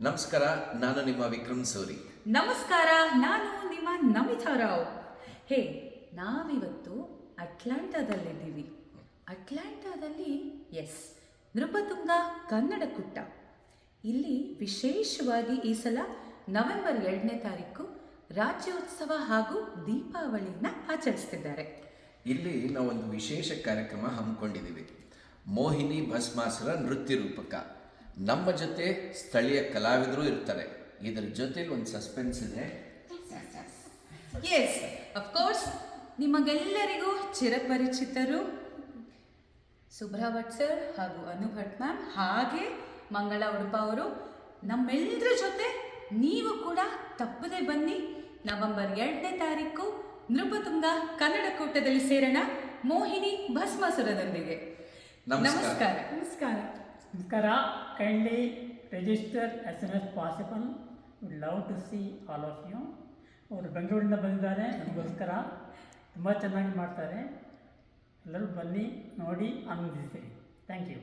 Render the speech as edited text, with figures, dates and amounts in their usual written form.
ನಮಸ್ಕಾರ, ನಾನು ನಿಮ್ಮ ವಿಕ್ರಮ್ ಸೂರಿ. ನಮಸ್ಕಾರ, ನಾನು ನಿಮ್ಮ ನಮಿತಾ ರಾವ್. ಹೇ, ನಾವಿವತ್ತು ಅಟ್ಲಾಂಟಾದಲ್ಲಿದ್ದೀವಿ. ಅಟ್ಲಾಂಟಾದಲ್ಲಿ ನೃಪತುಂಗ ಕನ್ನಡ ಕುಟ್ಟ. ಇಲ್ಲಿ ವಿಶೇಷವಾಗಿ ಈ ಸಲ ನವೆಂಬರ್ 2ನೇ ತಾರೀಕು ರಾಜ್ಯೋತ್ಸವ ಹಾಗೂ ದೀಪಾವಳಿನ ಆಚರಿಸ್ತಿದ್ದಾರೆ. ಇಲ್ಲಿ ನಾವೊಂದು ವಿಶೇಷ ಕಾರ್ಯಕ್ರಮ ಹಮ್ಮಿಕೊಂಡಿದ್ದೀವಿ. ಮೋಹಿನಿ ಭಸ್ಮಾಸುರ ನೃತ್ಯ ರೂಪಕ. ನಮ್ಮ ಜೊತೆ ಸ್ಥಳೀಯ ಕಲಾವಿದರು ಇರ್ತಾರೆ. ಇದರ ಜೊತೆಲಿ ಒಂದು ಸಸ್ಪೆನ್ಸ್ ಇದೆ. ಅಫ್ಕೋರ್ಸ್, ನಿಮಗೆಲ್ಲರಿಗೂ ಚಿರಪರಿಚಿತರು ಸುಬ್ರಭಟ್ ಸರ್ ಹಾಗೂ ಅನುಭಟ್ ಮ್ಯಾಮ್, ಹಾಗೆ ಮಂಗಳ ಉಡುಪ ಅವರು ನಮ್ಮೆಲ್ಲರ ಜೊತೆ ನೀವು ಕೂಡ ತಪ್ಪದೆ ಬನ್ನಿ. ನವೆಂಬರ್ 2ನೇ ತಾರೀಕು ನೃಪತುಂಗ ಕನ್ನಡ ಕೂಟದಲ್ಲಿ ಸೇರೋಣ ಮೋಹಿನಿ ಭಸ್ಮಾಸುರದೊಂದಿಗೆ. ನಮಸ್ಕಾರ. ನಮಸ್ಕಾರ. Kindly register as soon as possible. Would love to see all of you. ಅವರು ಬೆಂಗಳೂರಿಂದ ಬಂದಿದ್ದಾರೆ, ನಮಗೋಸ್ಕರ ತುಂಬ ಚೆನ್ನಾಗಿ ಮಾಡ್ತಾರೆ. ಎಲ್ಲರೂ ಬನ್ನಿ, ನೋಡಿ, ಆನಂದಿಸಿ. Thank you.